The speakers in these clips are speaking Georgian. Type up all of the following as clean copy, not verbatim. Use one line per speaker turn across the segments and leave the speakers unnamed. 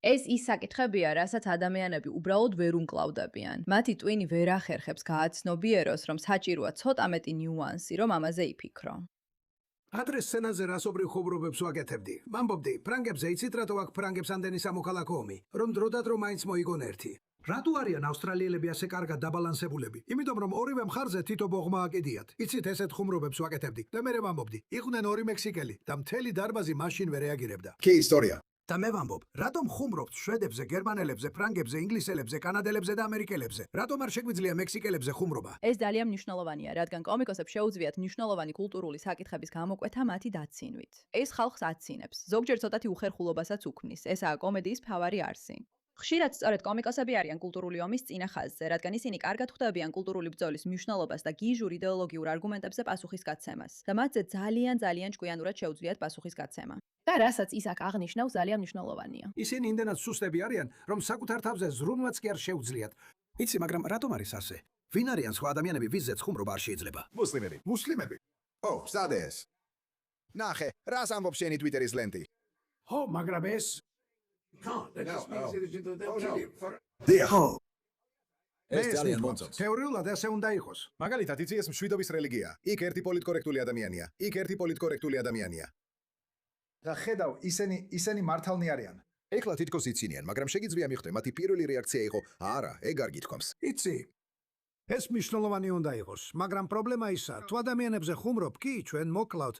ეს ის საკითხებია, რასაც ადამიანები უბრალოდ ვერ უმკლავდებიან. მათი ტვინი ვერ ახერხებს გააცნობიეროს, რომ საჭიროა ცოტა მეტი ნიუანსი, რომ ამაზე იფიქრო.
ადრე სცენაზე რასობრივ ხუბრობებს ვაკეთებდი. ვამბობდი, ფრანგებზე იცით რატო აქ ფრანგებს ამდენი სამოქალაქო ომი, რომ დროდადრო მაინც მოიგონ ერთი. რატო არიან ავსტრალიელები ასე კარგად დაბალანსებულები? იმიტომ რომ ორივე მხარზე თითო ბოღმა აკიდიათ. იცით ესეთ ხუმრობებს ვაკეთებდი და მე ვამბობდი, იყვნენ ორი მექსიკელი და მთელი დარბაზი მაშინ ვერ რეაგირებდა.
კი ისტორია.
და მე ვამბობ, რატომ ხუმრობთ შვედებზე, გერმანელებზე, ფრანგებზე, ინგლისელებზე, კანადელებზე და ამერიკელებზე? რატომ არ შეგვიძლია მექსიკელებზე ხუმრობა?
ეს ძალიან მნიშვნელოვანია, რადგან კომიკოსებს შეუძლიათ მნიშვნელოვანი კულტურული საკითხების გამოკვეთა მათი დაცინვით. ეს ხალხს აცინებს, ზოგჯერ ცოტათი უხერხულობასაც უქმნის. ესაა კომედიის მთავარი არსი. ხშირად სწორედ კომიკოსები არიან კულტურული ომის წინა ხაზზე, რადგან ისინი კარგად ხვდებიან კულტურული ბრძოლის მნიშვნელობას და გიჟურ იდეოლოგიურ არგუმენტებზე პასუხისგაცემას და მათზე ძალიან ჭკვიანურად შეუძლიათ პასუხისგაცემა. და რასაც ის აქ აღნიშნავს, ძალიან მნიშვნელოვანია.
ისინი იმდენად სუსტები არიან, რომ საკუთარ თავზე ზრუნვაც კი არ შეუძლიათ. იცი, მაგრამ რატომ არის ასე? ვინ არიან სხვა ადამიანები, ვიზეც ხუმრობა არ შეიძლება?
მუსლიმები. მუსლიმები. ო, სად ეს? ნახე, რას ამბობს შენი ტვიტერის ლენტი?
ხო, მაგრამ ეს
დიახ.
ეს
ეს ძალიან მომწონს.
თეორიულად ასე უნდა იყოს.
მაგალითად, იცი ეს მშვიდობის რელიგია. იქ ერთი პოლიტკორექტული ადამიანია. იქ ერთი პოლიტკორექტული ადამიანია.
და ხედავ, ისინი მართალნი არიან.
ეხლა თითქოს იცინიან, მაგრამ შეგიძლია მიხვდე, მათი პირველი რეაქცია იყო, არა, ეგ არ გითქვამს.
იცი, ეს მნიშვნელოვანი უნდა იყოს, მაგრამ პრობლემა ისაა, თუ ადამიანებზე ხუმრობ, კი, ჩვენ მოკლავთ.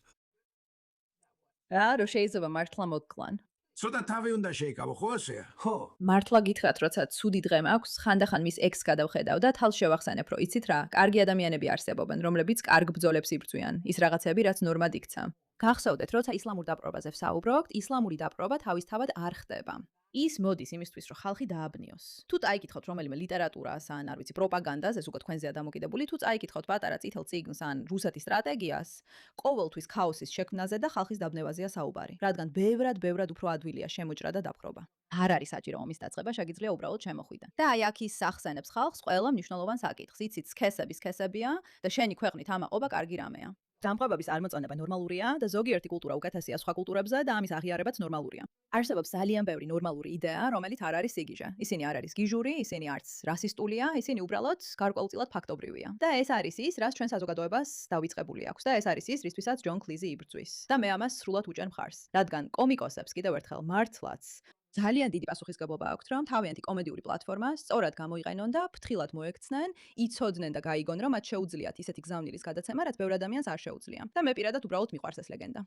რა, რომ შეიძლება მართლა მოგკლან.
ცოტა თავი უნდა შეიკავო, ხო ასეა? ხო.
მართლა გითხრათ, როცა ცუდი დღე მაქვს, ხანდახან მის ექს გადავხედავ და თავს შევახსენებ, რომ იცით რა, კარგი ადამიანები არსებობენ, რომლებიც კარგ ბრძოლებს იბრძვიან, ის რაღაცები, რაც ნორმად იქცა. გახსოვდეთ, როცა ისლამურ დაპყრობაზე ვსაუბრობთ, ისლამური დაპყრობა თავისთავად არ ხდება. ის მოდის იმისთვის, რომ ხალხი დააბნიოს. თუ წაიკითხოთ რომელიმე ლიტერატურას ან არ ვიცი, პროპაგანდას, ეს უკვე თქვენზეა დამოკიდებული, თუ წაიკითხოთ პატარა წითელ წიგნს ან რუსეთის სტრატეგიას, ყოველთვის ქაოსის შექმნაზე და ხალხის დაბნევაზეა საუბარი, რადგან ბევრად უფრო ადვილია შემოჭრა და დაპყრობა. არ არის საჭირო ომის დაწყება, შეგიძლია უბრალოდ შემოხვიდე. და აი აქ ის ახსენებს ხალხს ყველა მნიშვნელოვან საკითხს. იცით, სქესები სქესებია და შენი ქვეყნით ამაყობა კარგი რამეა. დამპყრობების წარმოწონება ნორმალურია და ზოგიერთი კულტურა უკეთესია სხვა კულტურებზე და ამის აღიარებაც ნორმალურია. არსებობს ძალიან ბევრი ნორმალური იდეა, რომელიც არ არის სიგიჟე. ისინი არ არის გიჟური, ისინი არც რასისტულია, ისინი უბრალოდ გარკვეულწილად ფაქტობრივია. და ეს არის ის, რაც ჩვენ საზოგადოებას დავიწყებული აქვს და ეს არის ის, რისთვისაც ჯონ კლიზი იბრძვის. და მე ამას სრულად უჭერ მხარს, რადგან კომიკოსებს კიდევ ერთხელ მართლაც ძალიან დიდი პასუხისგებლობა აქვთ, რომ თავიანთი კომედიური პლატფორმა სწორად გამოიყენონ და ფრთხილად მოექცნენ, იცოდნენ და გაიგონ, რომ მათ შეუძლიათ ისეთი გზავნილის გადაცემა, რაც ბევრ ადამიანს არ შეუძლია. და მე პირადად უბრალოდ მიყვარს ეს ლეგენდა.